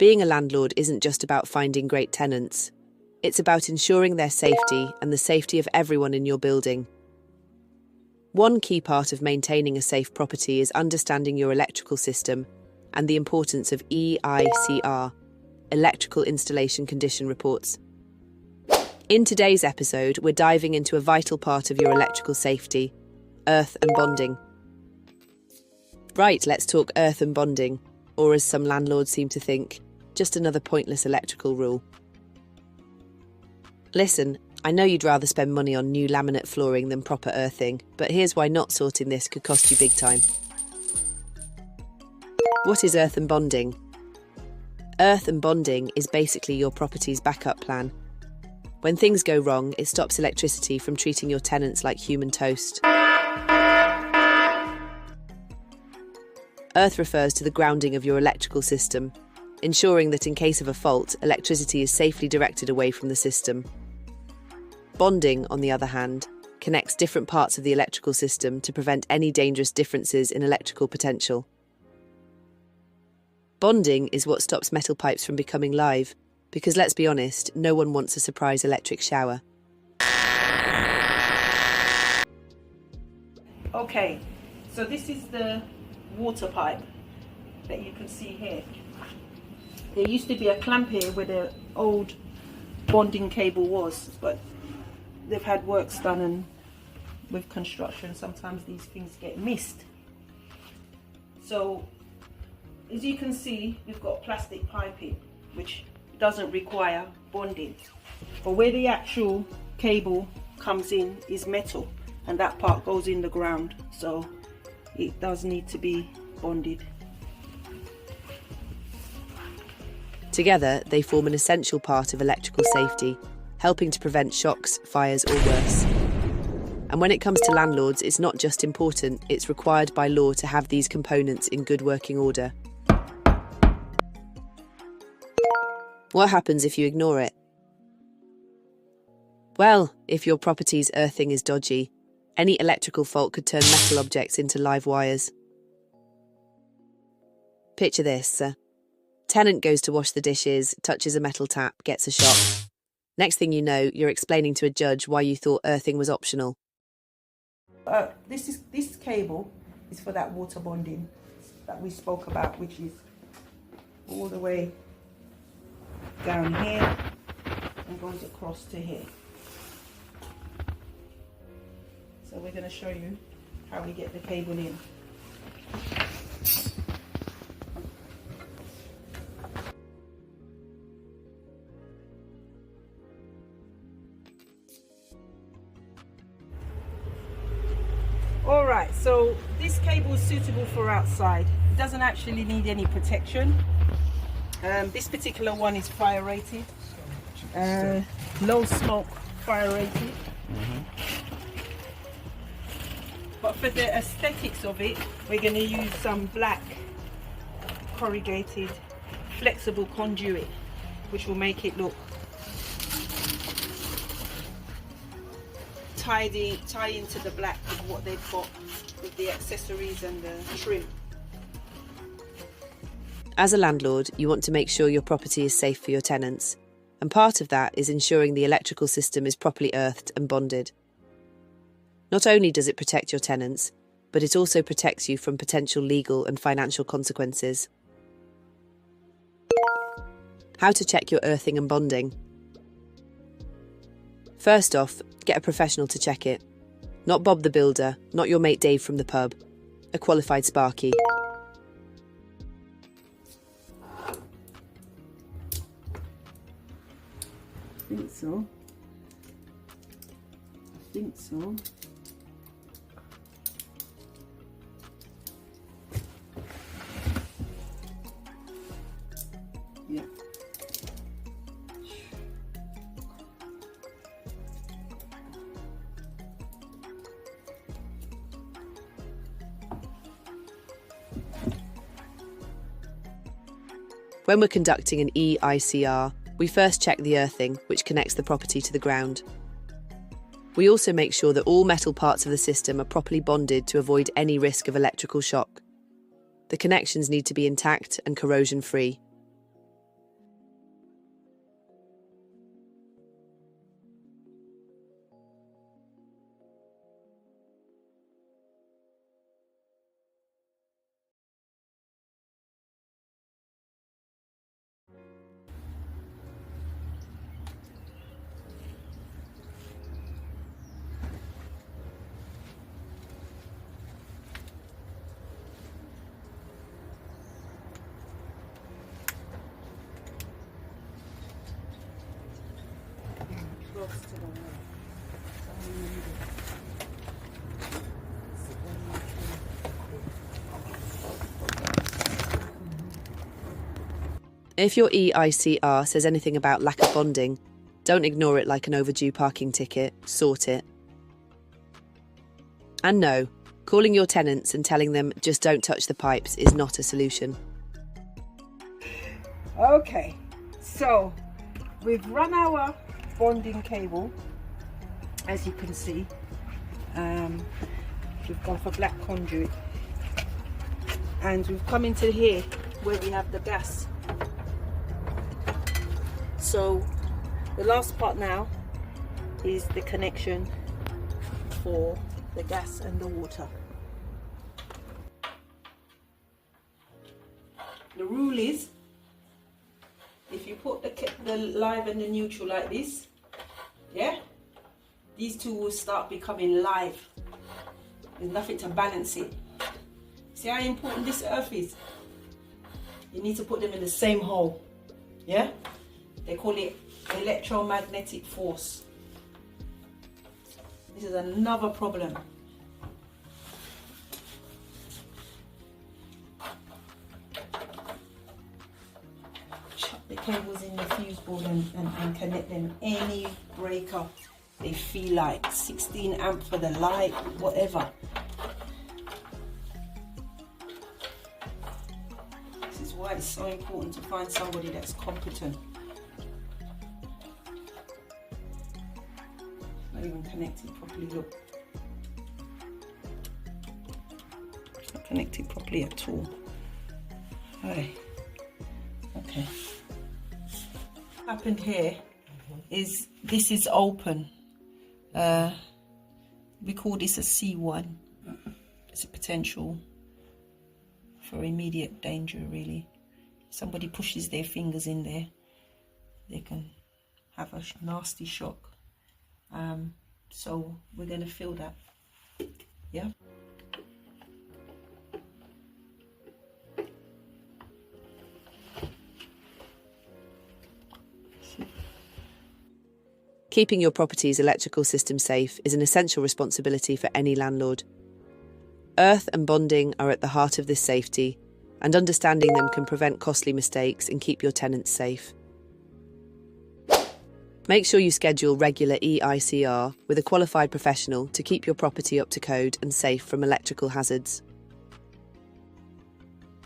Being a landlord isn't just about finding great tenants. It's about ensuring their safety and the safety of everyone in your building. One key part of maintaining a safe property is understanding your electrical system and the importance of EICR, Electrical Installation Condition Reports. In today's episode, we're diving into a vital part of your electrical safety, earth and bonding. Right, let's talk earth and bonding, or as some landlords seem to think, just another pointless electrical rule. Listen, I know you'd rather spend money on new laminate flooring than proper earthing, but here's why not sorting this could cost you big time. What is earth and bonding? Earth and bonding is basically your property's backup plan. When things go wrong, it stops electricity from treating your tenants like human toast. Earth refers to the grounding of your electrical system, ensuring that in case of a fault, electricity is safely directed away from the system. Bonding, on the other hand, connects different parts of the electrical system to prevent any dangerous differences in electrical potential. Bonding is what stops metal pipes from becoming live, because let's be honest, no one wants a surprise electric shower. Okay, so this is the water pipe that you can see here. There used to be a clamp here where the old bonding cable was, but they've had works done, and with construction sometimes these things get missed. So as you can see, we've got plastic piping which doesn't require bonding, but where the actual cable comes in is metal, and that part goes in the ground, so it does need to be bonded. Together, they form an essential part of electrical safety, helping to prevent shocks, fires, or worse. And when it comes to landlords, it's not just important, it's required by law to have these components in good working order. What happens if you ignore it? Well, if your property's earthing is dodgy, any electrical fault could turn metal objects into live wires. Picture this. Tenant goes to wash the dishes, touches a metal tap, gets a shock. Next thing you know, you're explaining to a judge why you thought earthing was optional. This cable is for that water bonding that we spoke about, which is all the way down here and goes across to here. So we're going to show you how we get the cable in. Alright, so this cable is suitable for outside. It doesn't actually need any protection. This particular one is fire rated, low smoke fire rated. But for the aesthetics of it, we're going to use some black corrugated flexible conduit, which will make it look tie into the black of what they've got with the accessories and the trim. As a landlord, you want to make sure your property is safe for your tenants, and part of that is ensuring the electrical system is properly earthed and bonded. Not only does it protect your tenants, but it also protects you from potential legal and financial consequences. How to check your earthing and bonding? First off, get a professional to check it. Not Bob the Builder, not your mate Dave from the pub. A qualified sparky. I think so. Yeah. When we're conducting an EICR, we first check the earthing, which connects the property to the ground. We also make sure that all metal parts of the system are properly bonded to avoid any risk of electrical shock. The connections need to be intact and corrosion-free. close to the wall. If your EICR says anything about lack of bonding, don't ignore it like an overdue parking ticket. Sort it. And no, calling your tenants and telling them just don't touch the pipes is not a solution. Okay, so we've run our bonding cable, as you can see. We've gone for black conduit, and we've come into here where we have the gas. So the last part now is the connection for the gas and the water. The rule is, if you put the live and the neutral like this, yeah, these two will start becoming live. There's nothing to balance it. See how important this earth is? You need to put them in the same hole, yeah? They call it electromagnetic force. This is another problem. Chuck the cables in the fuse board and connect them any breaker they feel like. 16 amp for the light, whatever. This is why it's so important to find somebody that's competent. Not even connected properly, look. Not connected properly at all. Okay. Okay. What happened here is this is open. We call this a C1. It's a potential for immediate danger, really. If somebody pushes their fingers in there, they can have a nasty shock. So we're going to fill that. Yeah. Keeping your property's electrical system safe is an essential responsibility for any landlord. Earth and bonding are at the heart of this safety, and understanding them can prevent costly mistakes and keep your tenants safe. Make sure you schedule regular EICR with a qualified professional to keep your property up to code and safe from electrical hazards.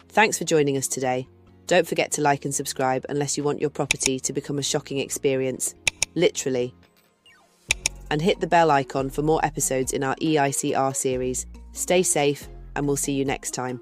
Thanks for joining us today. Don't forget to like and subscribe unless you want your property to become a shocking experience, literally. And hit the bell icon for more episodes in our EICR series. Stay safe, and we'll see you next time.